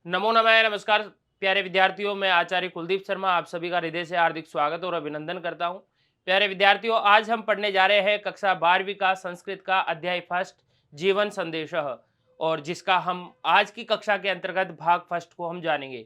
नमो नमः नमस्कार प्यारे विद्यार्थियों, मैं आचार्य कुलदीप शर्मा आप सभी का हृदय से हार्दिक स्वागत और अभिनंदन करता हूं। प्यारे विद्यार्थियों, आज हम पढ़ने जा रहे हैं कक्षा 12वीं का संस्कृत का अध्याय फर्स्ट जीवन संदेश, और जिसका हम आज की कक्षा के अंतर्गत भाग फर्स्ट को हम जानेंगे।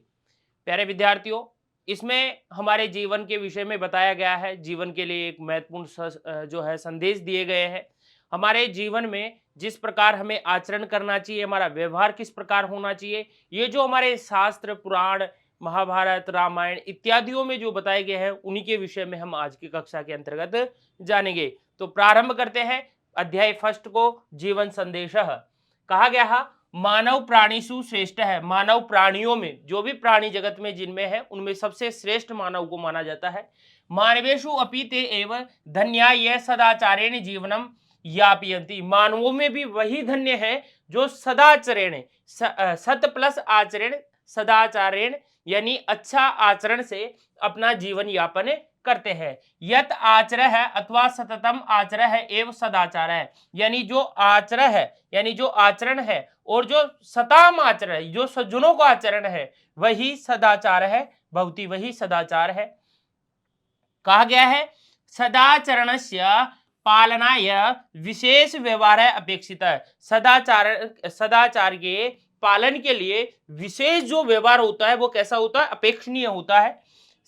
प्यारे विद्यार्थियों, इसमें हमारे जीवन के विषय में बताया गया है। जीवन के लिए एक महत्वपूर्ण जो है संदेश दिए गए हैं। हमारे जीवन में जिस प्रकार हमें आचरण करना चाहिए, हमारा व्यवहार किस प्रकार होना चाहिए, ये जो हमारे शास्त्र, पुराण, महाभारत, रामायण इत्यादियों में जो बताए गए हैं, उन्हीं के विषय में हम आज की कक्षा के अंतर्गत जानेंगे। तो प्रारंभ करते हैं अध्याय फर्स्ट को, जीवन संदेश। कहा गया है मानव प्राणीषु श्रेष्ठ है। मानव प्राणियों में, जो भी प्राणी जगत में जिनमें है, उनमें सबसे श्रेष्ठ मानव को माना जाता है। मानवेषु अपि ते एव धन्या ये सदाचारेण जीवनम यापयन्ति। मानवों में भी वही धन्य है जो सदाचरेण, सत प्लस आचरण, सदाचारेण यानी अच्छा आचरण से अपना जीवन यापन करते हैं। यत आचरण है अथवा सततम आचरण है एवं सदाचार है, यानी जो आचरण है, यानी जो आचरण है, और जो सताम आचरण है, जो सज्जनों का आचरण है, वही सदाचार है, भवती वही सदाचार है। कहा गया है सदाचरणस्य पालनाय विशेष व्यवहार अपेक्षित है। सदाचार के पालन के लिए विशेष जो व्यवहार होता है वो कैसा होता है, अपेक्षणीय होता है।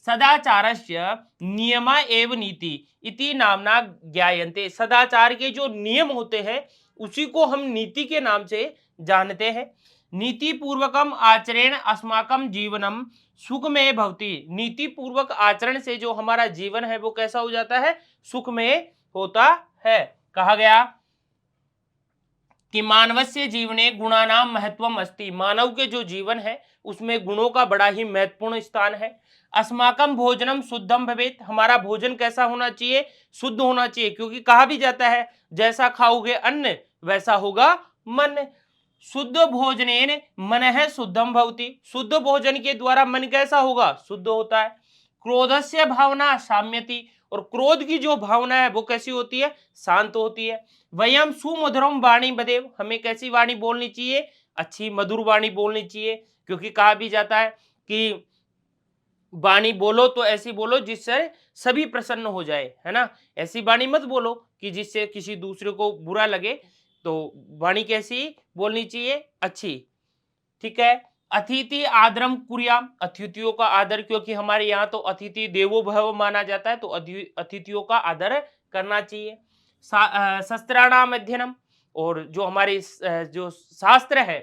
सदाचारस्य नियमा एव नीति इति नामना ज्ञायन्ते। सदाचार के जो नियम होते हैं उसी को हम नीति के नाम से जानते हैं। नीति पूर्वकम आचरण अस्माकम जीवनम सुखमय भवति। नीति पूर्वक आचरण से जो हमारा जीवन है वो कैसा हो जाता है, सुखमय होता है। कहा गया कि मानवस्य जीवने गुणानाम महत्वम अस्ति। मानव के जो जीवन है उसमें गुणों का बड़ा ही महत्वपूर्ण स्थान है। अस्माकम भोजनम शुद्धम भवेत। हमारा भोजन कैसा होना चाहिए, शुद्ध होना चाहिए, क्योंकि कहा भी जाता है जैसा खाओगे अन्न वैसा होगा मन। शुद्ध भोजनेन मन है शुद्धम भवति। शुद्ध भोजन के द्वारा मन कैसा होगा, शुद्ध होता है। क्रोधस्य भावना साम्यति। और क्रोध की जो भावना है वो कैसी होती है, शांत होती है। वयम सुमधुरम वाणी बदेव। हमें कैसी वाणी बोलनी चाहिए, अच्छी मधुर वाणी बोलनी चाहिए, क्योंकि कहा भी जाता है कि वाणी बोलो तो ऐसी बोलो जिससे सभी प्रसन्न हो जाए, है ना। ऐसी वाणी मत बोलो कि जिससे किसी दूसरे को बुरा लगे। तो वाणी कैसी बोलनी चाहिए, अच्छी, ठीक है। अतिथि आदरम कुर्याम। अतिथियों का आदर, क्योंकि हमारे यहाँ तो अतिथि देवो भव माना जाता है, तो अतिथियों का आदर करना चाहिए। शस्त्राणाम अध्ययनम। और जो हमारे जो शास्त्र है,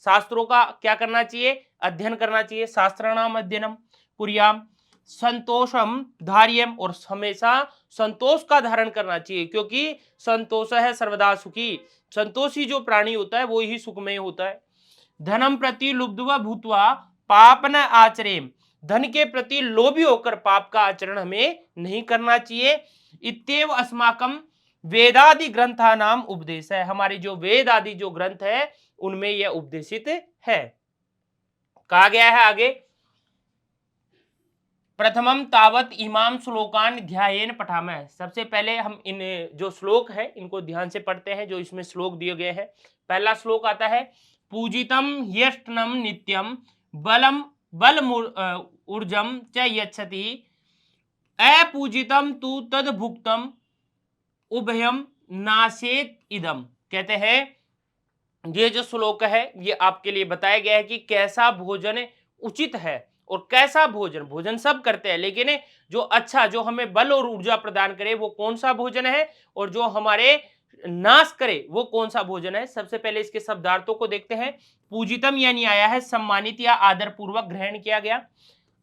शास्त्रों का क्या करना चाहिए, अध्ययन करना चाहिए। शास्त्राणाम अध्ययनम कुर्याम। संतोषम धार्यम। और हमेशा संतोष का धारण करना चाहिए, क्योंकि संतोष है सर्वदा सुखी। संतोषी जो प्राणी होता है वो ही सुखमय होता है। धनम प्रति लुब्धवा भूतवा पाप न आचरेम। धन के प्रति लोभी होकर पाप का आचरण हमें नहीं करना चाहिए। इत्येव अस्माकम वेदादि ग्रंथा नाम उपदेश है। हमारी जो वेद आदि जो ग्रंथ है उनमें यह उपदेशित है। कहा गया है आगे, प्रथमम तावत इमाम श्लोकान ध्यायेन पठामः। सबसे पहले हम इन जो श्लोक है इनको ध्यान से पढ़ते हैं, जो इसमें श्लोक दिए गए हैं। पहला श्लोक आता है, पूजितम ह्यष्टनम नित्यम बलम बल ऊर्जम च यच्छति अपूजितम तु तद भुक्तम उभयम नासेत इदम। कहते हैं ये जो श्लोक है ये आपके लिए बताया गया है कि कैसा भोजन उचित है, और कैसा भोजन, भोजन सब करते हैं, लेकिन जो अच्छा, जो हमें बल और ऊर्जा प्रदान करे वो कौन सा भोजन है, और जो हमारे नाश करे वो कौन सा भोजन है। सबसे पहले इसके शब्दार्थों को देखते हैं। पूजितम यानी आया है सम्मानित या आदर पूर्वक ग्रहण किया गया।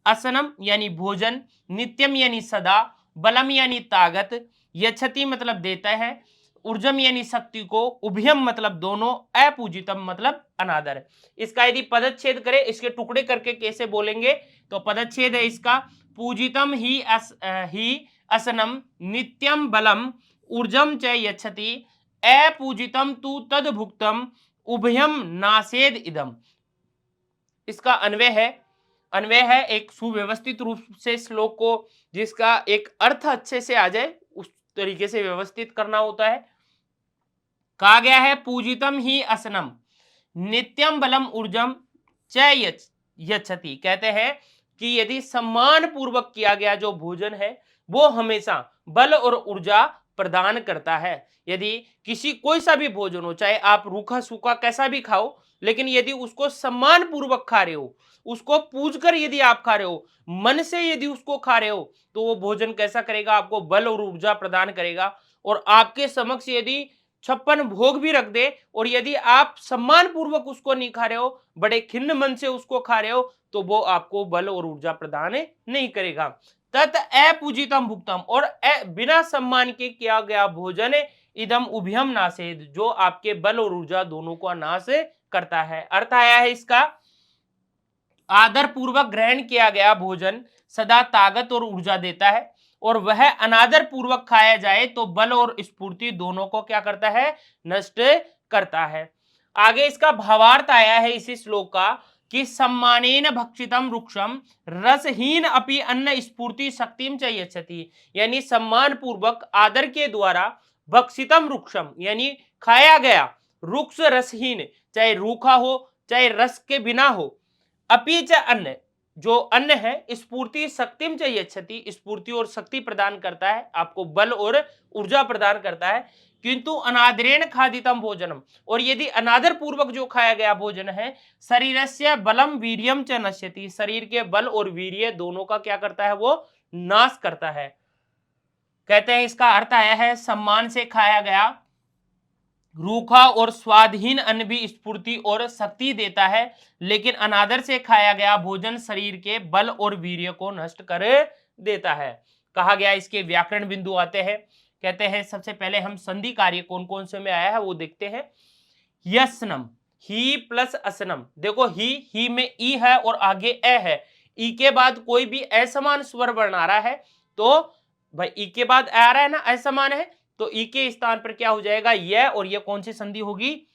असनम यानी भोजन। नित्यम यानी सदा। बलम यानी ताकत। यच्छति मतलब देता है। ऊर्जम यानी शक्ति को। उभयम मतलब दोनों। अपूजितम मतलब अनादर। इसका यदि पदच्छेद करें, इसके टुकड़े करके कैसे बोलेंगे, तो पदच्छेद है इसका, पूजितम ही असनम नित्यम बलम ऊर्जम च यच्छति अपूजितम तु तद भुक्तम उभयम नासेद इदम। इसका अन्वय है एक सुव्यवस्थित रूप से श्लोक को, जिसका एक अर्थ अच्छे से आ जाए उस तरीके से व्यवस्थित करना होता है। कहा गया है पूजितम ही असनम नित्यम बलम ऊर्जम च यच्छति। कहते हैं कि यदि सम्मान पूर्वक किया गया जो भोजन है वो हमेशा बल और ऊर्जा प्रदान करता है। यदि किसी कोई सा भी भोजन हो, चाहे आप रूखा सूखा कैसा भी खाओ, लेकिन यदि उसको सम्मान पूर्वक खा रहे हो, उसको पूजकर यदि आप खा रहे हो, मन से यदि उसको खा रहे हो, तो वो भोजन कैसा करेगा, आपको बल और ऊर्जा प्रदान करेगा। और आपके समक्ष यदि 56 भोग भी रख दे और यदि आप सम्मान पूर्वक उसको नहीं खा रहे हो, बड़े खिन्न मन से उसको खा रहे हो, तो वो आपको बल और ऊर्जा प्रदान नहीं करेगा। तत् अपूजितम भुक्तम, और बिना सम्मान के किया गया भोजन इदम उभयम नासेद, जो आपके बल और ऊर्जा दोनों को नाश करता है। अर्थ आया है इसका, आदर पूर्वक ग्रहण किया गया भोजन सदा ताकत और ऊर्जा देता है, और वह अनादर पूर्वक खाया जाए तो बल और स्फूर्ति दोनों को क्या करता है, नष्ट करता है। आगे इसका भावार्थ आया है इसी श्लोक का कि सम्मानेन भक्षितम रुक्षम रसहीन अपि अन्न स्फूर्ति शक्तिम च यच्छति, यानी सम्मान पूर्वक आदर के द्वारा भक्षितम रुक्षम यानी खाया गया रुक्ष रसहीन, चाहे रूखा हो चाहे रस के बिना हो, अपि च अन्न जो अन्न है स्फूर्ति शक्तिम च यच्छति, स्फूर्ति और शक्ति प्रदान करता है, आपको बल और ऊर्जा प्रदान करता है। किंतु अनादरेण खादितम भोजनम, और यदि अनादर पूर्वक जो खाया गया भोजन है शरीरस्य बलम वीर्यम च नश्यति, शरीर के बल और वीर्य दोनों का क्या करता है, वो नाश करता है। कहते हैं इसका अर्थ आया है सम्मान से खाया गया रूखा और स्वादहीन अन्न भी स्फूर्ति और शक्ति देता है, लेकिन अनादर से खाया गया भोजन शरीर के बल और वीर्य को नष्ट कर देता है। कहा गया इसके व्याकरण बिंदु आते हैं। कहते हैं सबसे पहले हम संधि कार्य कौन कौन से में आया है वो देखते हैं। यस्नम, ही प्लस असनम, देखो ही में ई है और आगे ए है, ई के बाद कोई भी असमान स्वर वर्ण आ रहा है तो भाई ई के बाद आ रहा है ना, असमान है, तो ई के स्थान पर क्या हो जाएगा, यह, और यह कौन सी संधि होगी,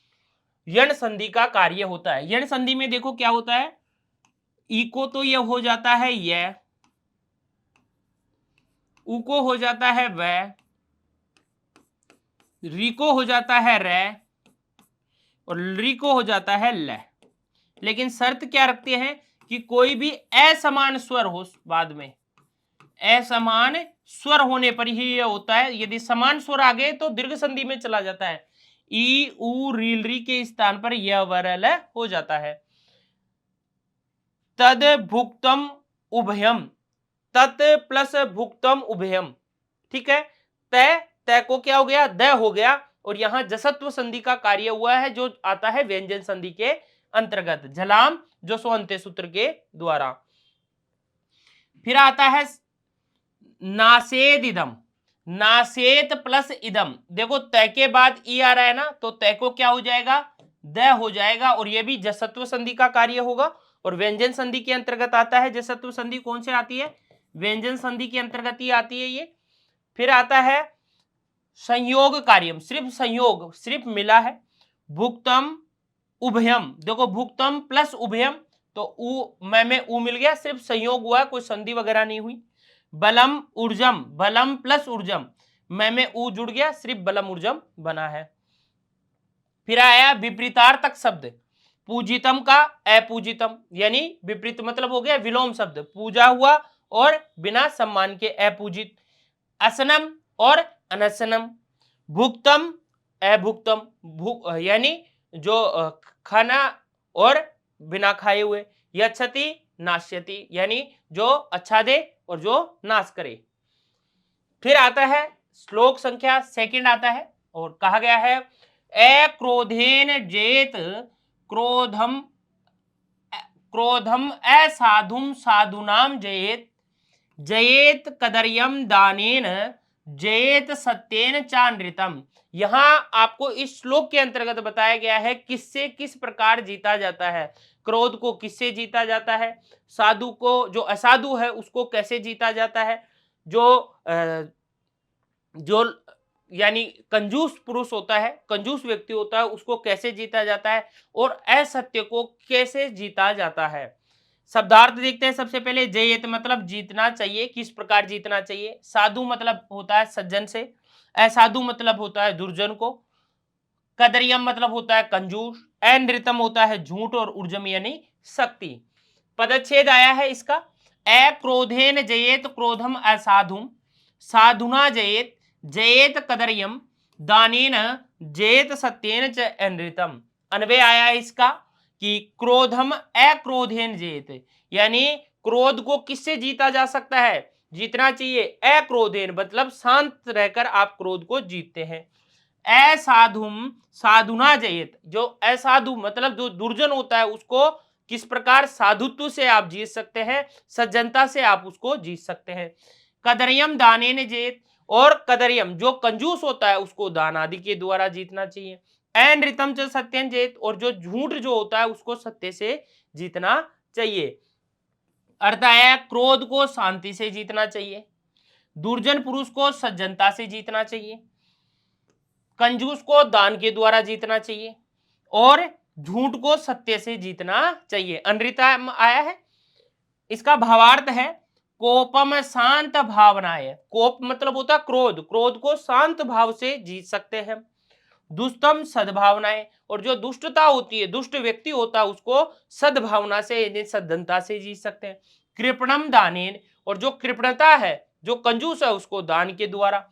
यण संधि का कार्य होता है। यण संधि में देखो क्या होता है, ई को तो यह हो जाता है यह, उ को हो जाता है वह, री को हो जाता है रे, और री को हो जाता है ल। लेकिन शर्त क्या रखते हैं कि कोई भी असमान स्वर हो, बाद में असमान स्वर होने पर ही यह होता है। यदि समान स्वर आ गए तो दीर्घ संधि में चला जाता है, ई उ रील री के स्थान पर यह वरल हो जाता है। तद भुक्तम उभयम, तत् प्लस भुक्तम उभयम, ठीक है, तय, तय को क्या हो गया, द हो गया, और यहां जसत्व संधि का कार्य हुआ है जो आता है व्यंजन संधि के अंतर्गत, झलाम जो सो अंत्य सूत्र के द्वारा। फिर आता है नासेद इदम, नासेत प्लस इदम, देखो तय के बाद ई आ रहा है ना, तो तय को क्या हो जाएगा, द हो जाएगा, और यह भी जसत्व संधि का कार्य होगा और व्यंजन संधि के अंतर्गत आता है। जसत्व संधि कौन से आती है, व्यंजन संधि के अंतर्गत ही आती है ये। फिर आता है संयोग कार्यम, सिर्फ संयोग, सिर्फ मिला है, भुक्तम उभयम, देखो भुक्तम प्लस उभयम, तो उ में उ मिल गया, सिर्फ संयोग हुआ, कोई संधि वगैरह नहीं हुई। बलम ऊर्जम, बलम प्लस ऊर्जम, में उ जुड़ गया, सिर्फ बलम ऊर्जम बना है। फिर आया विपरीतार्थक शब्द, पूजितम का अपूजितम, यानी विपरीत मतलब हो गया विलोम शब्द, पूजा हुआ और बिना सम्मान के अपूजित, असनम और अनसनम, भुक्तम अभुक्तम, यानी जो खाना और बिना खाए हुए, यच्छति नाश्यति, यानी जो अच्छा दे और जो नाश करे। फिर आता है श्लोक संख्या सेकंड आता है, और कहा गया है अक्रोधेन जेत क्रोधम, क्रोधम असाधुम साधुनाम जयेत, जयेत कदर्यम दानेन जयेत सत्येन चानृतम। यहां आपको इस श्लोक के अंतर्गत बताया गया है किससे किस प्रकार जीता जाता है, क्रोध को किससे जीता जाता है, साधु को, जो असाधु है उसको कैसे जीता जाता है, जो यानी कंजूस पुरुष होता है, कंजूस व्यक्ति होता है, उसको कैसे जीता जाता है, और असत्य को कैसे जीता जाता है। शब्दार्थ देखते हैं सबसे पहले। जयेत मतलब जीतना चाहिए, किस प्रकार जीतना चाहिए। साधु मतलब होता है सज्जन से, असाधु मतलब होता है दुर्जन को, कदरियम मतलब होता है कंजूस, अनृतम होता है झूठ, और ऊर्जम यानी शक्ति। पदच्छेद आया है इसका, अक्रोधेन जयेत क्रोधम असाधुम, साधुना जयेत जयेत कदर्यम, दानेन जयेत सत्येन च अनृतम। अन्वय आया है इसका कि क्रोधम अक्रोधेन जयेत, यानी क्रोध को किससे जीता जा सकता है, जीतना चाहिए अक्रोधेन, मतलब शांत रहकर आप क्रोध को जीतते हैं। असाधुम साधुना जयेत, जो असाधु मतलब जो दुर्जन होता है उसको किस प्रकार साधुत्व से आप जीत सकते हैं, सज्जनता से आप उसको जीत सकते हैं। कदरियम दानेन जयेत, और कदरियम जो कंजूस होता है उसको दान आदि के द्वारा जीतना चाहिए। अनृतम च सत्यन जयेत, और जो झूठ जो होता है उसको सत्य से जीतना चाहिए। अर्थ आया क्रोध को शांति से जीतना चाहिए, दुर्जन पुरुष को सज्जनता से जीतना चाहिए, कंजूस को दान के द्वारा जीतना चाहिए, और झूठ को सत्य से जीतना चाहिए। अनृता आया है, इसका भावार्थ है कोपम शांत भावनाएं, कोप मतलब होता है क्रोध, क्रोध को शांत भाव से जीत सकते हैं। दुष्टम सद्भावनाएं, और जो दुष्टता होती है, दुष्ट व्यक्ति होता है उसको सद्भावना से यानी सज्जनता से जीत सकते हैं। कृपणम दानेन, और जो कृपणता है, जो कंजूस है, उसको दान के द्वारा।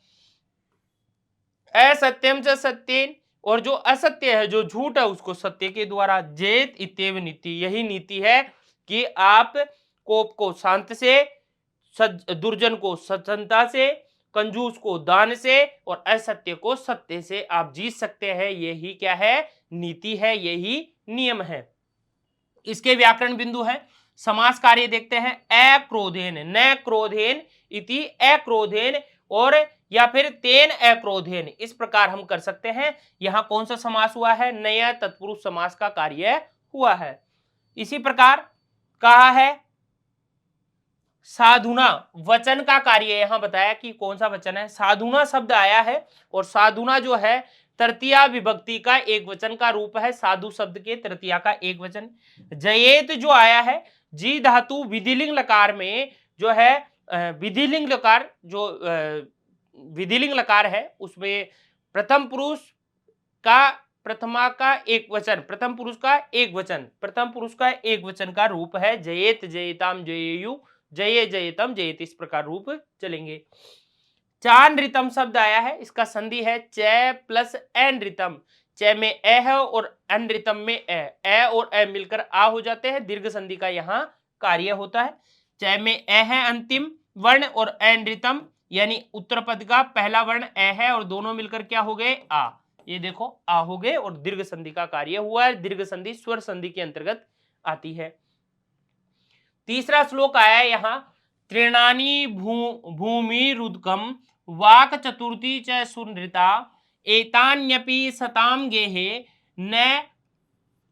असत्यम च सत्येन, और जो असत्य है, जो झूठ है, उसको सत्य के द्वारा। जेत इत्येव नीति, यही नीति है कि आप कोप को शांत से, दुर्जन को सज्जनता से, कंजूस को दान से, और असत्य को सत्य से आप जीत सकते हैं। यही क्या है, नीति है, यही नियम है। इसके व्याकरण बिंदु है, समास कार्य देखते हैं। अक्रोधेन, न क्रोधेन इति अक्रोधेन, और या फिर तेन अक्रोधेन, इस प्रकार हम कर सकते हैं। यहां कौन सा समास हुआ है, नया तत्पुरुष समास का कार्य हुआ है। इसी प्रकार कहा है साधुना, वचन का कार्य यहां बताया कि कौन सा वचन है, साधुना शब्द आया है, और साधुना जो है तृतीया विभक्ति का एक वचन का रूप है, साधु शब्द के तृतीया का एक वचन। जयेत जो आया है, जी धातु विधिलिंग लकार में जो है, विधिलिंग लकार जो विधिलिंग लकार है उसमें प्रथम पुरुष का, प्रथमा का एक वचन, प्रथम पुरुष का एक वचन, प्रथम पुरुष का एक वचन का रूप है जयेत जयताम जयेयु, जये जयतम जयेत, इस प्रकार रूप चलेंगे। चानृतम शब्द आया है, इसका संधि है च प्लस अनृतम, च में ए है और अनृतम में ए और ए मिलकर आ हो जाते हैं, दीर्घ संधि का यहाँ कार्य होता है। च में ए है अंतिम वर्ण, और अनृतम यानी उत्तर पद का पहला वर्ण ए है, और दोनों मिलकर क्या हो गए, आ, ये देखो आ हो गए, और दीर्घ संधि का कार्य हुआ है। दीर्घ संधि स्वर संधि के अंतर्गत आती है। तीसरा श्लोक आया है यहाँ, तृणानी भूमि रुदकम वाक चतुर्थी च सुनृता, एतान्यपि सताम गेहे न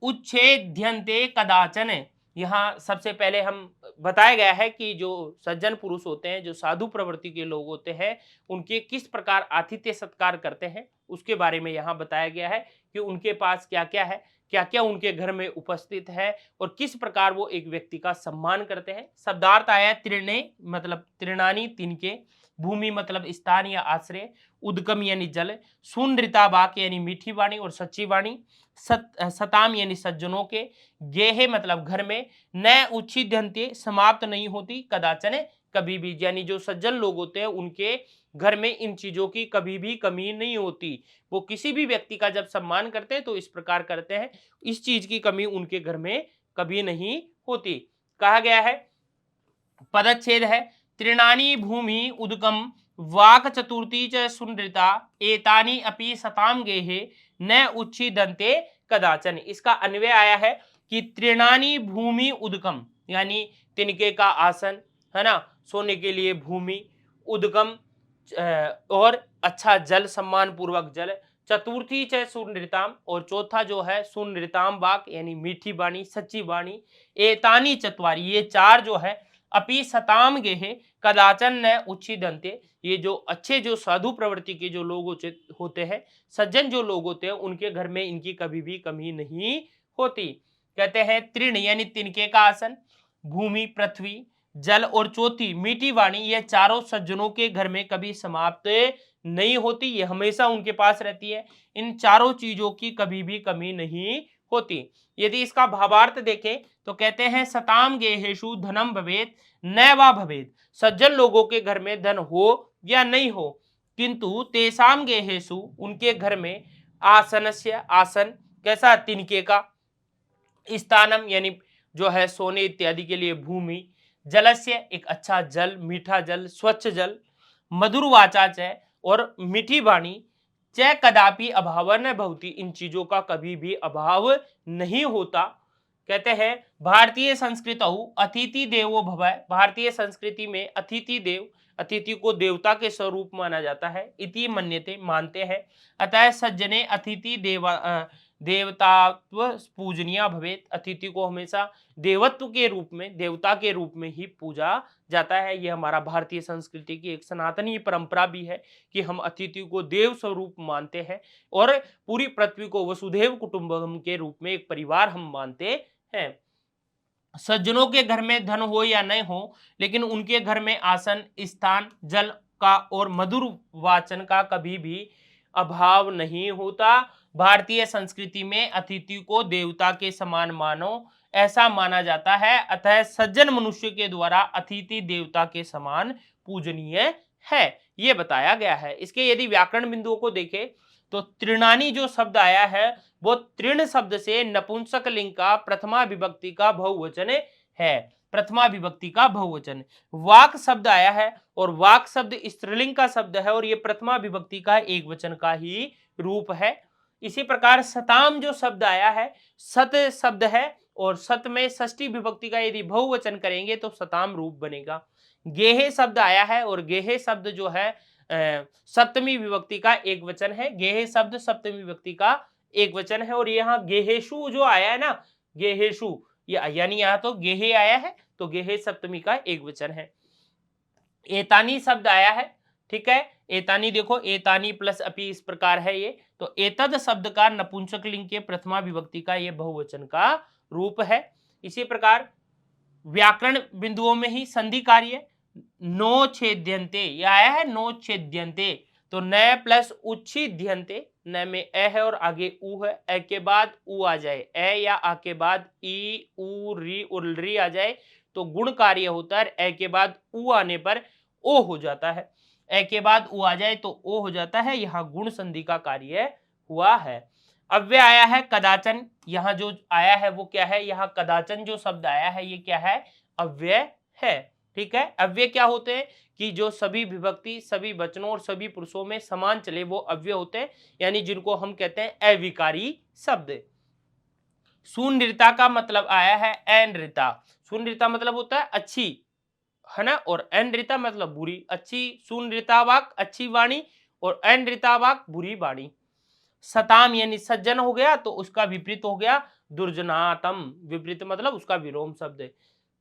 उच्छेद्यन्ते कदाचन। यहाँ सबसे पहले हम बताया गया है कि जो सज्जन पुरुष होते हैं, जो साधु प्रवृत्ति के लोग होते हैं, उनके किस प्रकार आतिथ्य सत्कार करते हैं, उसके बारे में यहाँ बताया गया है कि उनके पास क्या क्या है, क्या क्या उनके घर में उपस्थित है, और किस प्रकार वो एक व्यक्ति का सम्मान करते हैं। शब्दार्थ आया तृणे मतलब तृणानी, तिनके, भूमि मतलब स्थान या आश्रय, उद्गम यानी जल, सुनृता वाक यानी मीठी वाणी और सच्ची वाणी, सताम यानी सज्जनों के, गेहे मतलब घर में, न उच्छिद्यन्ते समाप्त नहीं होती, कदाचन कभी भी, यानी जो सज्जन लोग होते हैं उनके घर में इन चीजों की कभी भी कमी नहीं होती। वो किसी भी व्यक्ति का जब सम्मान करते हैं तो इस प्रकार करते हैं, इस चीज की कमी उनके घर में कभी नहीं होती। कहा गया है, पदच्छेद है, तृणानी भूमि उदकम वाक चतुर्थी च सुनृता, एतानी अपि सताम गेहे न उच्छिदन्ते कदाचन। इसका अन्वय आया है कि तृणानी भूमि उदकम यानी तिनके का आसन है ना, सोने के लिए भूमि, उदगम और अच्छा जल, सम्मान पूर्वक जल, चतुर्थी च सुनृताम, और चौथा जो है सुनृताम वाक यानी मीठी वाणी, सच्ची वाणी, एतानी चतवारी, ये चार जो है, अपि सताम गेहे कदाचन न उच्छिदन्ते, ये जो अच्छे जो साधु प्रवृत्ति के जो लोग होते हैं, सज्जन जो लोग होते हैं, उनके घर में इनकी कभी भी कमी नहीं होती। कहते हैं तृण यानी तिनके का आसन, भूमि पृथ्वी, जल और चौथी मीठी वाणी, ये चारों सज्जनों के घर में कभी समाप्त नहीं होती, ये हमेशा उनके पास रहती है। इन चारों चीजों की कभी भी कमी नहीं होती। यदि इसका भावार्थ देखें तो कहते हैं सताम गेहेषु धनम भवेत न वा भवेत, सज्जन लोगों के घर में धन हो या नहीं हो, किंतु तेसाम गेहेषु उनके घर में आसनस्य आसन कैसा तिनके का, स्थानम यानी जो है सोने इत्यादि के लिए भूमि, जलस्य एक अच्छा जल मीठा जल स्वच्छ जल, मधुर वाचा च और मीठी वाणी, च कदापि अभाव न भवति इन चीजों का कभी भी अभाव नहीं होता। कहते हैं भारतीय संस्कृत अतिथि देवो भव, भारतीय संस्कृति में अतिथि देव अतिथि को देवता के स्वरूप माना जाता है, इति मन्यते मानते हैं, अतः सज्जने अतिथि देवतात्व पूजनीय भवेत, अतिथि को हमेशा देवत्व के रूप में देवता के रूप में ही पूजा जाता है। यह हमारा भारतीय संस्कृति की एक सनातनी परंपरा भी है कि हम अतिथि को देव स्वरूप मानते हैं और पूरी पृथ्वी को वसुधैव कुटुंबकम के रूप में एक परिवार हम मानते हैं। सज्जनों के घर में धन हो या नहीं हो, लेकिन उनके घर में आसन स्थान जल का और मधुर वाचन का कभी भी अभाव नहीं होता। भारतीय संस्कृति में अतिथि को देवता के समान मानो ऐसा माना जाता है, अतः सज्जन मनुष्य के द्वारा अतिथि देवता के समान पूजनीय है, ये बताया गया है। इसके यदि व्याकरण बिंदुओं को देखें तो तृणानी जो शब्द आया है वो तृण शब्द से नपुंसक लिंग का प्रथमा विभक्ति का बहुवचन है, प्रथमा विभक्ति का बहुवचन। वाक शब्द आया है और वाक शब्द स्त्रीलिंग का शब्द है और ये प्रथमा विभक्ति का एक वचन का ही रूप है। इसी प्रकार सताम जो शब्द आया है सत शब्द है और सत में षष्ठी विभक्ति का यदि बहुवचन करेंगे तो सताम रूप बनेगा। गेहे शब्द आया है और गेहे शब्द जो है सप्तमी विभक्ति का एक वचन है, गेहे शब्द सप्तमी विभक्ति का एक वचन है और यहाँ गेहेशु जो आया है ना, गेहेशु यानी यहाँ तो गेहे आया है तो गेहे सप्तमी का एक वचन है। एतानी शब्द आया है, ठीक है, एतानी देखो एतानी प्लस अपि इस प्रकार है ये, तो एतद शब्द का नपुंसक लिंग के प्रथमा विभक्ति का ये बहुवचन का रूप है। इसी प्रकार व्याकरण बिंदुओं में ही संधि कार्य नो छेद्यन्ते, यह आया है नो छेद्यन्ते, तो न प्लस उच्छिद्यन्ते, न में ए है और आगे उ है, ए के बाद उ आ जाए, ए या आ के बाद ई उ री उलरी आ जाए तो गुण कार्य होता है, ए के बाद उ आने पर ओ हो जाता है, ए के बाद उ आ जाए तो ओ हो जाता है, यहाँ गुण संधि का कार्य हुआ है। अव्यय आया है कदाचन, यहाँ जो आया है वो क्या है, यहाँ कदाचन जो शब्द आया है ये क्या है, अव्यय है, ठीक है। अव्यय क्या होते हैं कि जो सभी विभक्ति सभी वचनों और सभी पुरुषों में समान चले वो अव्यय होते हैं, यानी जिनको हम कहते हैं अविकारी शब्द। सुनृता का मतलब आया है अनृता, सुनृता मतलब होता है अच्छी, है ना, और अनृता मतलब बुरी, अच्छी सुनृता वाक अच्छी वाणी और अनृता वाक बुरी वाणी। सताम यानी सज्जन हो गया तो उसका विपरीत हो गया दुर्जनातम, विपरीत मतलब उसका विलोम शब्द है।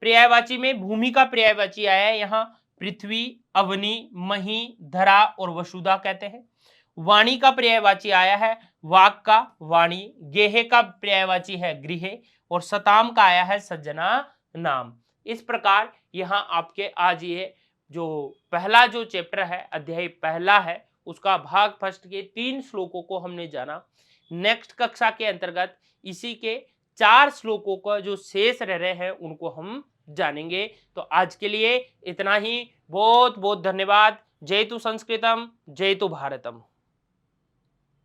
पर्यायवाची में भूमि का पर्यायवाची आया है, यहाँ पृथ्वी अवनी मही धरा और वसुधा कहते हैं। वाणी का पर्यायवाची आया है वाक का वाणी, गेहे का पर्यायवाची है गृह और सताम का आया है सज्जना नाम। इस प्रकार यहाँ आपके आज ये जो पहला जो चैप्टर है अध्याय पहला है उसका भाग फर्स्ट के 3 श्लोकों को हमने जाना। नेक्स्ट कक्षा के अंतर्गत इसी के 4 श्लोकों का जो शेष रह रहे हैं उनको हम जानेंगे। तो आज के लिए इतना ही, बहुत बहुत धन्यवाद। जय तु संस्कृतम, जय तु भारतम।